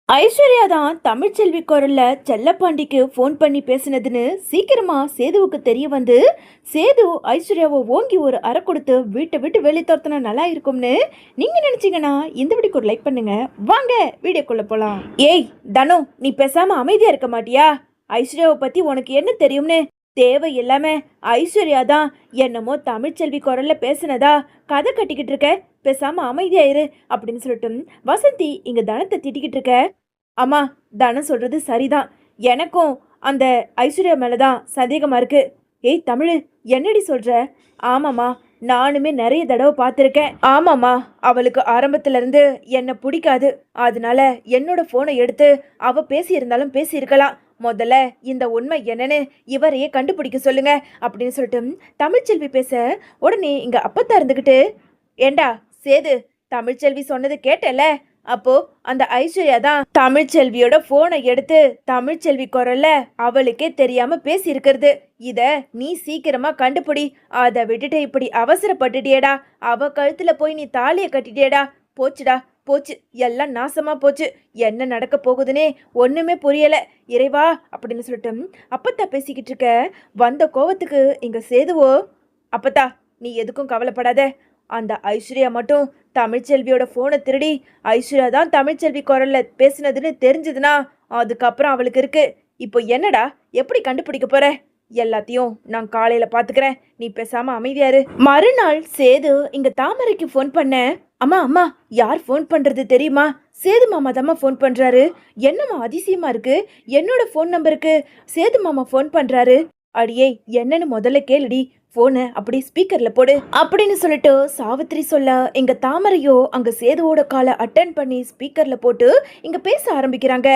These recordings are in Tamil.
ஐஸ்வர்யா தான் தமிழ்ச்செல்வி குரல்ல செல்லப்பாண்டிக்கு ஃபோன் பண்ணி பேசினதுன்னு சீக்கிரமா சேதுவுக்கு தெரிய வந்து சேது ஐஸ்வர்யாவை ஓங்கி ஒரு அறை கொடுத்து வீட்டை விட்டு வெளியே துரத்துனா நல்லா இருக்கும்னு நீங்க நினைச்சீங்கன்னா இந்த வீடியோக்கு ஒரு லைக் பண்ணுங்க. வாங்க வீடியோக்குள்ள போலாம். ஏய் தனு, நீ பேசாம அமைதியா இருக்க மாட்டியா? ஐஸ்வர்யாவை பத்தி உனக்கு என்ன தெரியும்னு தேவை எல்லாமே ஐஸ்வர்யா தான் என்னமோ தமிழ்ச்செல்வி குரல்ல பேசினதா கதை கட்டிக்கிட்டு இருக்க. பேசாம அமைதியாயிரு அப்படின்னு சொல்லிட்டு வசந்தி இங்க தனத்தை திட்டிக்கிட்டு இருக்க. அம்மா, தனம் சொல்றது சரிதான். எனக்கும் அந்த ஐஸ்வர்யா மேலதான் சந்தேகமா இருக்கு. ஏய் தமிழ், என்னடி சொல்ற? ஆமாம்மா, நானுமே நிறைய தடவை பார்த்துருக்கேன். ஆமாம்மா, அவளுக்கு ஆரம்பத்துல இருந்து என்னை பிடிக்காது. அதனால என்னோட போனை எடுத்து அவ பேசியிருந்தாலும் பேசியிருக்கலாம். முதல்ல இந்த உண்மை என்னன்னு இவரையே கண்டுபிடிக்க சொல்லுங்க அப்படின்னு சொல்லிட்டு தமிழ்ச்செல்வி பேச உடனே இங்க அப்பத்தா இருந்துக்கிட்டு, ஏண்டா சேது, தமிழ்ச்செல்வி சொன்னது கேட்டல? அப்போ அந்த ஐஸ்வர்யா தான் தமிழ்ச்செல்வியோட போனை எடுத்து தமிழ்ச்செல்வி குரல்ல அவளுக்கே தெரியாம பேசி இருக்கிறது. இத நீ சீக்கிரமா கண்டுபிடி. அதை விட்டுட்டு இப்படி அவசரப்பட்டுட்டியேடா. அவ கழுத்துல போய் நீ தாலியை கட்டிட்டியேடா. போச்சுடா, போச்சு, எல்லாம் நாசமா போச்சு. என்ன நடக்க போகுதுன்னே ஒண்ணுமே புரியல. இறைவா அப்படின்னு சொல்லிட்டு அப்பத்தா பேசிக்கிட்டு இருக்க. வந்த கோவத்துக்கு இங்க சேதுவோ, அப்பத்தா நீ எதுக்கும் கவலைப்படாத. அந்த ஐஸ்வர்யா மட்டும் தமிழ்ச்செல்வியோட போனை திருடி ஐஸ்வர்யா தான் தமிழ்ச்செல்வி குரல்ல பேசினதுன்னு தெரிஞ்சதுன்னா அதுக்கப்புறம் அவளுக்கு இருக்கு. இப்போ என்னடா, எப்படி கண்டுபிடிக்க போற? எல்லாத்தையும் நான் காலையில பாத்துக்கிறேன். நீ பேசாம அமைதியாரு. மறுநாள் சேது இங்க தாமரைக்கு ஃபோன் பண்ண. அம்மா அம்மா, யார் ஃபோன் பண்றது தெரியுமா? சேது மாமா தாம்மா ஃபோன் பண்றாரு. என்னம்மா அதிசயமா இருக்கு, என்னோட ஃபோன் நம்பருக்கு சேது மாமா ஃபோன் பண்றாரு. அடியே, என்னன்னு முதல்ல கேளுடி. போனை அப்படி ஸ்பீக்கர்ல போடு அப்படின்னு சொல்லிட்டு சாவித்திரி சொல்ல எங்க தாமரையோ அங்க சேதுவோட காலை அட்டன் பண்ணி ஸ்பீக்கர்ல போட்டு இங்க பேச ஆரம்பிக்கிறாங்க.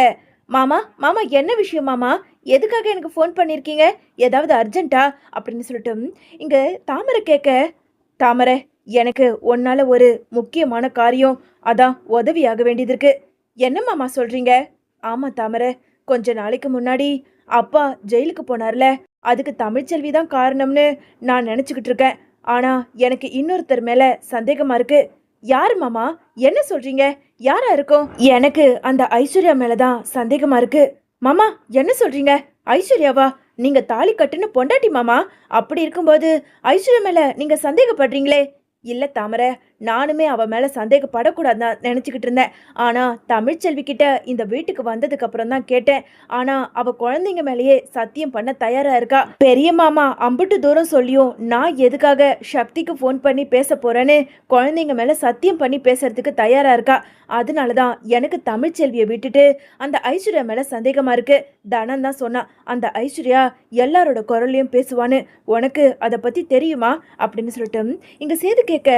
மாமா மாமா, என்ன விஷயம் மாமா? எதுக்காக எனக்கு ஃபோன் பண்ணியிருக்கீங்க? ஏதாவது அர்ஜென்ட்டா அப்படின்னு சொல்லிட்டு இங்க தாமரை கேட்க, தாமரை, எனக்கு உன்னால ஒரு முக்கியமான காரியம், அதான் உதவியாக வேண்டியது இருக்கு. என்ன மாமா சொல்றீங்க? ஆமா தாமரை, கொஞ்ச நாளைக்கு முன்னாடி அப்பா ஜெயிலுக்கு போனார்ல, அதுக்கு தமிழ்ச்செல்வி தான் காரணம்னு நான் நினச்சிக்கிட்டு இருக்கேன். ஆனால் எனக்கு இன்னொருத்தர் மேலே சந்தேகமாக இருக்கு. யார் மாமா? என்ன சொல்கிறீங்க? யாரா இருக்கும்? எனக்கு அந்த ஐஸ்வர்யா மேலே தான் சந்தேகமாக இருக்கு. மாமா, என்ன சொல்கிறீங்க? ஐஸ்வர்யாவா? நீங்கள் தாலி கட்டுன்னு பொண்டாட்டி மாமா. அப்படி இருக்கும்போது ஐஸ்வர்யா மேலே நீங்கள் சந்தேகப்படுறீங்களே? இல்லை தாமரை, நானுமே அவ மேலே சந்தேகப்படக்கூடாதுதான் நினச்சிக்கிட்டு இருந்தேன். ஆனால் தமிழ்ச்செல்வி கிட்ட இந்த வீட்டுக்கு வந்ததுக்கு அப்புறம் தான் கேட்டேன். ஆனால் அவள் குழந்தைங்க மேலேயே சத்தியம் பண்ண தயாராக இருக்கா. பெரிய மாமா அம்புட்டு தூரம் சொல்லியும் நான் எதுக்காக சக்திக்கு ஃபோன் பண்ணி பேச போகிறேன்னு குழந்தைங்க மேலே சத்தியம் பண்ணி பேசுறதுக்கு தயாராக இருக்கா. அதனால தான் எனக்கு தமிழ்ச்செல்வியை விட்டுட்டு அந்த ஐஸ்வர்யா மேலே சந்தேகமாக இருக்கு. தனம் தான் சொன்னா, அந்த ஐஸ்வர்யா எல்லாரோட குரல்லையும் பேசுவான்னு. உனக்கு அதை பற்றி தெரியுமா அப்படின்னு சொல்லிட்டு இங்கே சேது கேட்க,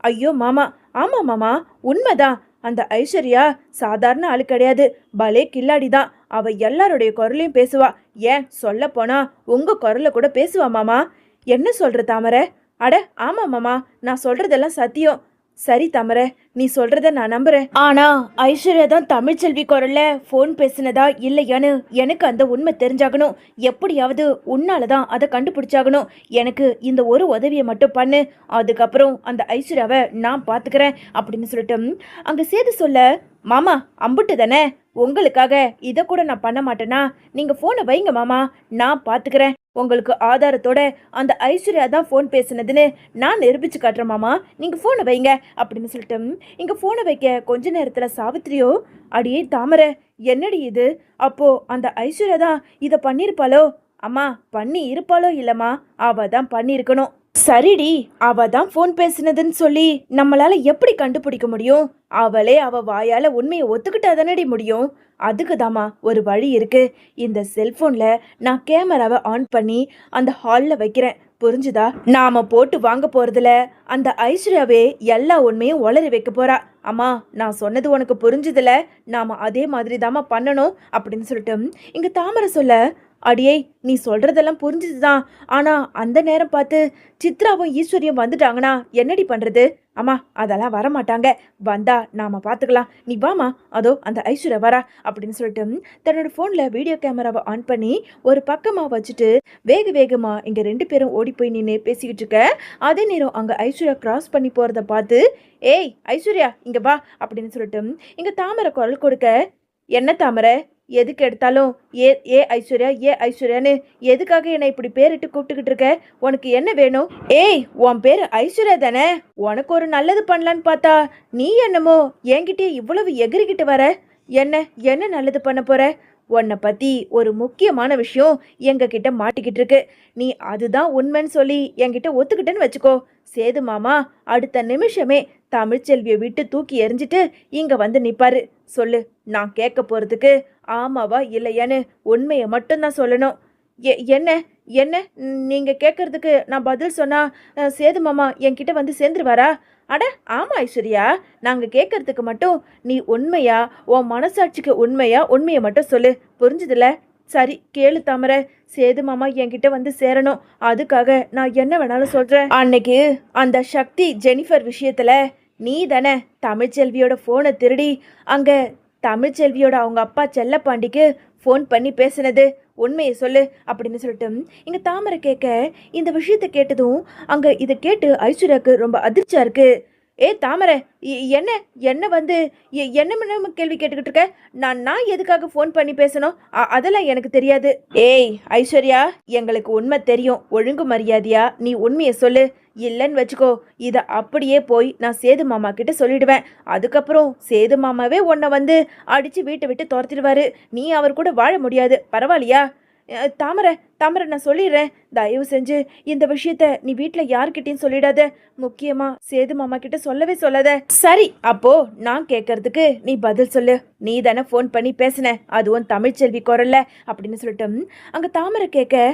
ஐயோ மாமா, ஆமா மாமா, உண்மைதான். அந்த ஐஸ்வர்யா சாதாரண ஆளு கிடையாது, பலே கில்லாடி தான். அவ எல்லாருடைய குரலையும் பேசுவா. ஏன் சொல்ல போனா உங்க குரல்ல கூட பேசுவா மாமா. என்ன சொல்ற தாமரை? அட ஆமா மாமா, நான் சொல்றதெல்லாம் சத்தியம். சரி தாமரை, நீ சொல்றத நான் நம்புறேன். ஆனா ஐஸ்வர்யா தான் தமிழ்ச்செல்வி குரல்ல ஃபோன் பேசினதா இல்லையான்னு எனக்கு அந்த உண்மை தெரிஞ்சாகணும். எப்படியாவது உன்னாலதான் அதை கண்டுபிடிச்சாகணும். எனக்கு இந்த ஒரு உதவியை மட்டும் பண்ணு, அதுக்கப்புறம் அந்த ஐஸ்வர்யாவை நான் பாத்துக்கிறேன் அப்படின்னு சொல்லிட்டு அங்க சேது சொல்ல, மாமா அம்புட்டு தானே, உங்களுக்காக இதை கூட நான் பண்ண மாட்டேனா? நீங்க போனை வைங்க மாமா, நான் பாத்துக்கிறேன். உங்களுக்கு ஆதாரத்தோட அந்த ஐஸ்வர்யா தான் ஃபோன் பேசுனதுன்னு நான் நிரூபிச்சு காட்டுறேன் மாமா, நீங்கள் ஃபோனை வைங்க அப்படின்னு சொல்லிட்டு இங்கே ஃபோனை வைக்க கொஞ்ச நேரத்தில் சாவித்திரியோ, அடியே தாமரை, என்னடி இது? அப்போ அந்த ஐஸ்வர்யா தான் இதை பண்ணியிருப்பாளோ? அம்மா, பண்ணி இருப்பாளோ? இல்லைம்மா, அவ தான் பண்ணியிருக்கணும். சரிடி, அவ தான் ஃபோன் பேசுனதுன்னு சொல்லி நம்மளால எப்படி கண்டுபிடிக்க முடியும்? அவளே அவ வாயால உண்மையை ஒத்துக்கிட்டா தானடி முடியும். அதுக்கு தாமா ஒரு வழி இருக்கு. இந்த செல்போன்ல நான் கேமராவை ஆன் பண்ணி அந்த ஹாலில் வைக்கிறேன், புரிஞ்சுதா? நாம போட்டு வாங்க போறதுல அந்த ஐஸ்வர்யாவே எல்லா உண்மையும் உளறி வைக்க போறா. அம்மா, நான் சொன்னது உனக்கு புரிஞ்சுதுல? நாம அதே மாதிரி தாமா பண்ணணும் அப்படின்னு சொல்லிட்டு இங்க தாமரை சொல்ல, அடியே நீ சொல்றதெல்லாம் புரிஞ்சுதுதான். ஆனா அந்த நேரம் பார்த்து சித்ராவும் ஈஸ்வரியும் வந்துட்டாங்கன்னா என்னடி பண்றது? அம்மா, அதெல்லாம் வரமாட்டாங்க. வந்தா நாம பாத்துக்கலாம். நீ வாமா, அதோ அந்த ஐஸ்வர்யா வரா அப்படின்னு சொல்லிட்டு தன்னோட போன்ல வீடியோ கேமராவை ஆன் பண்ணி ஒரு பக்கமா வச்சுட்டு வேக வேகமா இங்க 2 பேரும் ஓடி போய் நின்று பேசிக்கிட்டு இருக்க. அதே நேரம் அங்க ஐஸ்வர்யா கிராஸ் பண்ணி போறத பார்த்து, ஏய் ஐஸ்வர்யா இங்க வா அப்படின்னு சொல்லிட்டு இங்க தாமரை குரல் கொடுக்க, என்ன தாமரை, எதுக்கு எடுத்தாலும் ஏ ஏ ஐஸ்வர்யா ஏ ஐஸ்வர்யான்னு எதுக்காக என்னை இப்படி பேரிட்டு கூப்பிட்டுக்கிட்டு இருக்க? உனக்கு என்ன வேணும்? ஏய், உன் பேரு ஐஸ்வர்யா தானே? உனக்கு ஒரு நல்லது பண்ணலான்னு பார்த்தா நீ என்னமோ என்கிட்டயே இவ்வளவு எகிரிக்கிட்டு வர. என்ன என்ன நல்லது பண்ண போற? உன்னை பத்தி ஒரு முக்கியமான விஷயம் எங்க கிட்ட மாட்டிக்கிட்டு இருக்கு. நீ அதுதான் உண்மைன்னு சொல்லி என்கிட்ட ஒத்துக்கிட்டேன்னு வச்சுக்கோ, சேது மாமா அடுத்த நிமிஷமே தமிழ்ச்செல்வியை விட்டு தூக்கி எறிஞ்சிட்டு இங்க வந்து நிப்பாரு. சொல்லு, நான் கேட்க போறதுக்கு ஆமாவா இல்லையான்னு உண்மையை மட்டும்தான் சொல்லணும். என்ன என்ன நீங்க கேட்கறதுக்கு நான் பதில் சொன்னா சேது மாமா என்கிட்ட வந்து சேர்ந்துருவாரா? அட ஆமா ஐஸ்வர்யா, நாங்க கேட்கறதுக்கு மட்டும் நீ உண்மையா, உன் மனசாட்சிக்கு உண்மையா, உண்மையை மட்டும் சொல்லு. புரிஞ்சுதுல? சரி கேளு தாமரை, சேது மாமா என்கிட்ட வந்து சேரணும். அதுக்காக நான் என்ன வேணாலும் சொல்றேன். அன்னைக்கு அந்த சக்தி ஜெனிஃபர் விஷயத்துல நீ தானே தமிழ்ச்செல்வியோட ஃபோனை திருடி அங்க தமிழ்ச்செல்வியோட அவங்க அப்பா செல்லப்பாண்டிக்கு ஃபோன் பண்ணி பேசுனது உண்மையை சொல்லு அப்படின்னு சொல்லிட்டு இங்க தாமரை கேட்க, இந்த விஷயத்த கேட்டதும் அங்க இதை கேட்டு ஐஸ்வர்யாவுக்கு ரொம்ப அதிர்ச்சியா இருக்கு. ஏ தாமரை, என்ன என்ன வந்து என்ன கேள்வி கேட்டுக்கிட்டு இருக்க? நான் எதுக்காக ஃபோன் பண்ணி பேசணும்? அதெல்லாம் எனக்கு தெரியாது. ஏய் ஐஸ்வர்யா, எங்களுக்கு உண்மை தெரியும். ஒழுங்கு மரியாதையா நீ உண்மையை சொல்லு. இல்லைன்னு வச்சுக்கோ, இதை அப்படியே போய் நான் சேது மாமா கிட்ட சொல்லிடுவேன். அதுக்கப்புறம் சேது மாமாவே உன்னை வந்து அடிச்சு வீட்டை விட்டு துரத்திடுவாரு. நீ அவர் கூட வாழ முடியாது. பரவாயில்லையா? தாமரை தாமரை, நான் சொல்லிடுறேன். தயவு செஞ்சு இந்த விஷயத்த நீ வீட்டில் யார்கிட்டையும் சொல்லிடாத. முக்கியமா சேது மாமா கிட்ட சொல்லவே சொல்லாத. சரி, அப்போ நான் கேட்கறதுக்கு நீ பதில் சொல்லு. நீ தானே ஃபோன் பண்ணி பேசின, அதுவும் தமிழ்ச்செல்வி குரல்ல அப்படின்னு சொல்லிட்டு அங்க தாமரை கேட்க,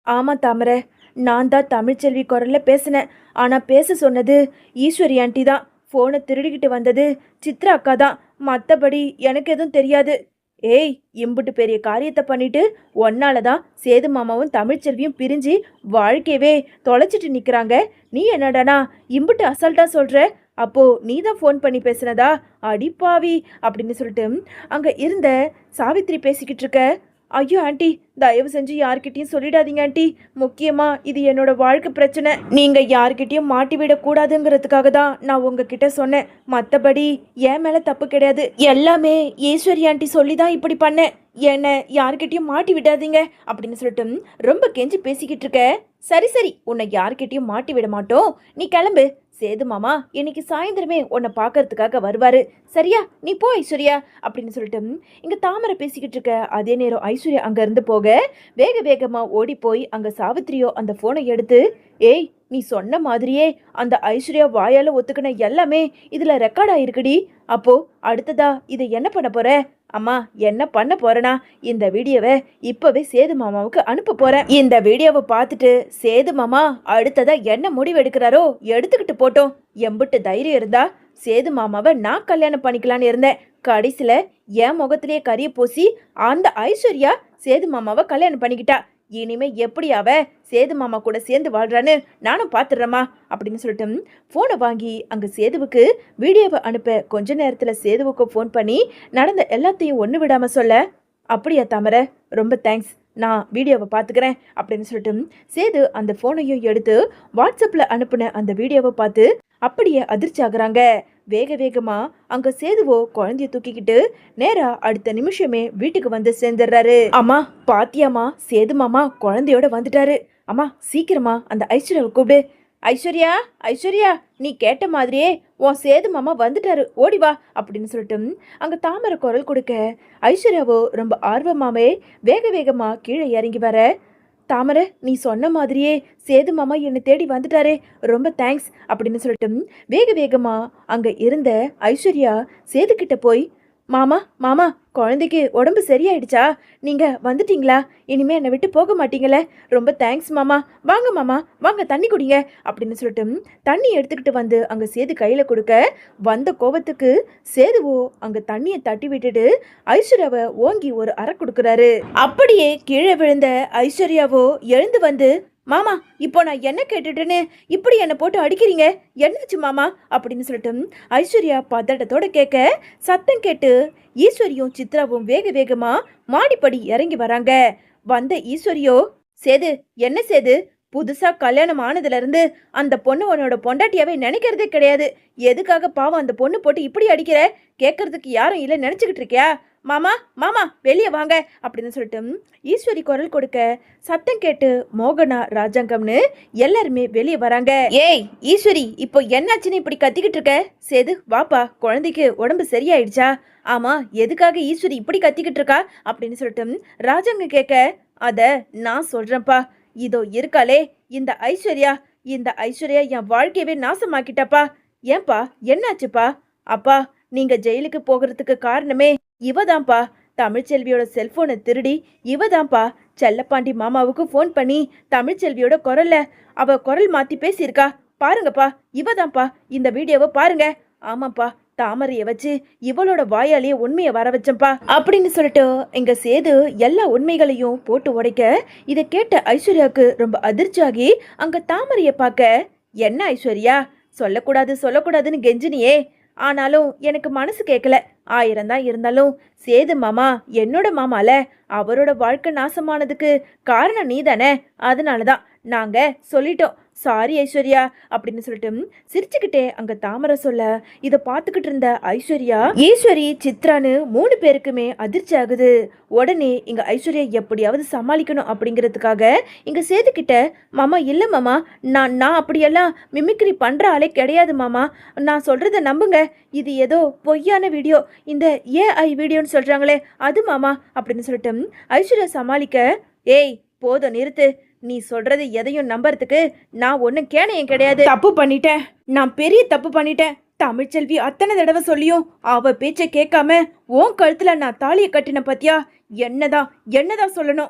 ஆமா தாமரை, நான் தான் தமிழ்ச்செல்வி குரல்ல பேசினேன். ஆனா பேச சொன்னது ஈஸ்வரி ஆண்டி தான். ஃபோனை திருடிக்கிட்டு வந்தது சித்ரா அக்கா தான். மற்றபடி எனக்கு எதுவும் தெரியாது. ஏய், இம்புட்டு பெரிய காரியத்தை பண்ணிட்டு ஒன்னால தான் சேது மாமாவும் தமிழ்ச்செல்வியும் பிரிஞ்சு வாழ்க்கையவே தொலைச்சிட்டு நிற்கிறாங்க. நீ என்னடானா இம்புட்டு அசால்ட்டா சொல்ற? அப்போ நீ தான் ஃபோன் பண்ணி பேசுனதா? அடிப்பாவி அப்படின்னு சொல்லிட்டு அங்க இருந்த சாவித்ரி பேசிக்கிட்டு இருக்க. ஐயோ ஆண்டி, தயவு செஞ்சு யார்கிட்டயும் சொல்லிடாதீங்க ஆண்டி. முக்கியமா இது என்னோட வாழ்க்கை பிரச்சனை. நீங்க யார்கிட்டயும் மாட்டி விடக்கூடாதுங்கிறதுக்காக தான் நான் உங்ககிட்ட சொன்னேன். மற்றபடி என் மேல தப்பு கிடையாது. எல்லாமே ஈஸ்வரி ஆண்டி சொல்லி தான் இப்படி பண்ணேன். என்ன யார்கிட்டயும் மாட்டி விடாதீங்க அப்படின்னு சொல்லிட்டு ரொம்ப கெஞ்சி பேசிக்கிட்டு இருக்க. சரி சரி, உன்னை யார்கிட்டயும் மாட்டி விட மாட்டோம். நீ கிளம்பு. சேது மாமா இன்னைக்கு சாயந்தரமே உன்னை பார்க்கறதுக்காக வருவாரு. சரியா? நீ போ ஐஸ்வர்யா அப்படின்னு சொல்லிட்டு இங்க தாமரை பேசிக்கிட்டு இருக்க. அதே நேரம் ஐஸ்வர்யா அங்க இருந்து போக வேக வேகமா ஓடி போய் அங்க சாவித்திரியோ அந்த போனை எடுத்து, ஏய், நீ சொன்ன மாதிரியே அந்த ஐஸ்வர்யா வாயால ஒத்துக்கின எல்லாமே இதுல ரெக்கார்ட் ஆயிருக்குடி. அப்போ அடுத்ததா இதை என்ன பண்ண போற? அம்மா, என்ன பண்ண போறேனா, இந்த வீடியோவை இப்பவே சேது மாமாவுக்கு அனுப்ப போறேன். இந்த வீடியோவை பார்த்துட்டு சேது மாமா அடுத்ததா என்ன முடிவு எடுக்கிறாரோ எடுத்துக்கிட்டு போட்டோம். எம்பிட்டு தைரியம் இருந்தா சேது மாமாவை நான் கல்யாணம் பண்ணிக்கலான்னு இருந்தேன். கடைசியில என் முகத்திலேயே கரிய பூசி அந்த ஐஸ்வர்யா சேது மாமாவை கல்யாணம் பண்ணிக்கிட்டா. இனிமே எப்படி அவ சேது மாமா கூட சேர்ந்து வாழ்றான்னு நானும் பாத்துடுறேம்மா அப்படின்னு சொல்லிட்டு போனை வாங்கி அங்க சேதுவுக்கு வீடியோவை அனுப்ப கொஞ்ச நேரத்துல சேதுவுக்கு ஃபோன் பண்ணி நடந்த எல்லாத்தையும் ஒண்ணு விடாம சொல்ல, அப்படியா தாமரை, ரொம்ப தேங்க்ஸ், நான் வீடியோவை பார்த்துக்கிறேன் அப்படின்னு சொல்லிட்டு சேது அந்த ஃபோனையும் எடுத்து வாட்ஸ்அப்பில் அனுப்புன அந்த வீடியோவை பார்த்து அப்படியே அதிர்ச்சி ஆகுறாங்க. வேக வேகமா அங்க சேதுவோ குழந்தைய தூக்கிக்கிட்டு நேரா அடுத்த நிமிஷமே வீட்டுக்கு வந்து சேர்ந்துடுறாரு. அம்மா பாத்தியாமா, சேது மாமா குழந்தையோட வந்துட்டாரு. அம்மா சீக்கிரமா அந்த ஐஸ்வர்யாவை கூப்பிடு. ஐஸ்வர்யா, ஐஸ்வர்யா, நீ கேட்ட மாதிரியே உன் சேது மாமா வந்துட்டாரு, ஓடிவா அப்படின்னு சொல்லிட்டு அங்க தாமரை குரல் கொடுக்க ஐஸ்வர்யாவோ ரொம்ப ஆர்வமாவே வேக வேகமா கீழே இறங்கி வர, தாமரை, நீ சொன்ன மாதிரியே சேது மாமா என்னை தேடி வந்துட்டாரே, ரொம்ப தேங்க்ஸ் அப்படின்னு சொல்லிட்டு வேக வேகமா அங்க இருந்த ஐஸ்வர்யா சேது கிட்ட போய், மாமா மாமா, குழந்தைக்கு உடம்பு சரியாயிடுச்சா? நீங்க வந்துட்டீங்களா? இனிமே என்னை விட்டு போக மாட்டீங்களே, ரொம்ப தேங்க்ஸ் மாமா. வாங்க மாமா, வாங்க தண்ணி குடிங்க அப்படின்னு சொல்லிட்டு தண்ணி எடுத்துக்கிட்டு வந்து அங்க சேது கையில கொடுக்க, வந்த கோபத்துக்கு சேதுவோ அங்க தண்ணியை தட்டி விட்டுட்டு ஐஸ்வர்யாவை ஓங்கி ஒரு அறை கொடுக்குறாரு. அப்படியே கீழே விழுந்த ஐஸ்வர்யாவோ எழுந்து வந்து, மாமா இப்போ நான் என்ன கேட்டுட்டுன்னு இப்படி என்னை போட்டு அடிக்கிறீங்க, என்னாச்சு மாமா அப்படின்னு சொல்லிட்டு ஐஸ்வர்யா பதட்டத்தோட கேட்க, சத்தம் கேட்டு ஈஸ்வரியும் சித்ராவும் வேக வேகமா மாடிப்படி இறங்கி வராங்க. வந்த ஈஸ்வரியோ, சேது, என்ன சேது, புதுசா கல்யாணம் ஆனதுல இருந்து அந்த பொண்ணு உன்னோட பொண்டாட்டியாவே நினைக்கிறதே கிடையாது. எதுக்காக பாவம் அந்த பொண்ணு போட்டு இப்படி அடிக்கிற? கேட்கறதுக்கு யாரும் இல்லை நினைச்சுக்கிட்டு இருக்கியா? மாமா மாமா வெளியே வாங்க அப்படின்னு சொல்லிட்டு ஈஸ்வரி குரல் கொடுக்க சத்தம் கேட்டு மோகனா ராஜாங்கம்னு எல்லாருமே வெளியே வராங்க. ஏய் ஈஸ்வரி, இப்போ என்னாச்சுன்னு இப்படி கத்திக்கிட்டு இருக்க? சேது வாப்பா, குழந்தைக்கு உடம்பு சரியாயிடுச்சா? ஆமா, எதுக்காக ஈஸ்வரி இப்படி கத்திக்கிட்டு இருக்கா அப்படின்னு சொல்லிட்டு ராஜாங்கம் கேட்க, அத நான் சொல்றேன்ப்பா. இதோ இருக்காளே இந்த ஐஸ்வர்யா, இந்த ஐஸ்வர்யா என் வாழ்க்கையவே நாசமாக்கிட்டப்பா. ஏன்பா, என்னாச்சுப்பா? அப்பா, நீங்க ஜெயிலுக்கு போகிறதுக்கு காரணமே இவதான்ப்பா. தமிழ்ச்செல்வியோட செல்போனை திருடி இவதான்ப்பா செல்லப்பாண்டி மாமாவுக்கு ஃபோன் பண்ணி தமிழ்ச்செல்வியோட அவ குரல் மாத்தி பேசியிருக்கா. பாருங்கப்பா, இவதான்ப்பா. இந்த வீடியோவை பாருங்க. ஆமாப்பா, தாமரைய வச்சு இவளோட வாயாலேயே உண்மையை வர வச்சப்பா அப்படின்னு சொல்லிட்டு எங்க சேது எல்லா உண்மைகளையும் போட்டு உடைக்க, இதை கேட்ட ஐஸ்வர்யாவுக்கு ரொம்ப அதிர்ச்சியாகி அங்க தாமரைய பார்க்க, என்ன ஐஸ்வர்யா, சொல்லக்கூடாது சொல்லக்கூடாதுன்னு கெஞ்சினியே, ஆனாலும் எனக்கு மனசு கேட்கல. 1000 தான் இருந்தாலும் சேது மாமா என்னோட மாமால, அவரோட வாழ்க்கை நாசமானதுக்கு காரணம் நீ தானே. அதனாலதான் நாங்க சொல்லிட்டோம். சாரி ஐஸ்வர்யா அப்படின்னு சொல்லிட்டு சிரிச்சுக்கிட்டே அங்க தாமரை சொல்ல, இதை பார்த்துக்கிட்டு இருந்த ஐஸ்வர்யா, ஈஸ்வரி, சித்ரான்னு 3 பேருக்குமே அதிர்ச்சி ஆகுது. உடனே இங்க ஐஸ்வர்யா எப்படியாவது சமாளிக்கணும் அப்படிங்கிறதுக்காக இங்க சேதுக்கிட்ட, மாமா இல்ல மாமா, நான் அப்படியெல்லாம் மிமிக்ரி பண்ற ஆளே கிடையாது மாமா, நான் சொல்றத நம்புங்க, இது ஏதோ பொய்யான வீடியோ, இந்த ஏஐ வீடியோன்னு சொல்றாங்களே அது மாமா அப்படின்னு சொல்லிட்டு ஐஸ்வர்யா சமாளிக்க, ஏய் போதும் நிறுத்து, நீ சொல்றது எதையும் நம்புறதுக்கு நான் ஒன்னும் கேனையும் கிடையாது. தப்பு பண்ணிட்டேன், நான் பெரிய தப்பு பண்ணிட்டேன். தமிழ்ச்செல்வி அத்தனை தடவை சொல்லியும் அவ பேச்சை கேட்காம உன் கழுத்துல நான் தாலியை கட்டின பத்தியா? என்னதான் சொல்லணும்?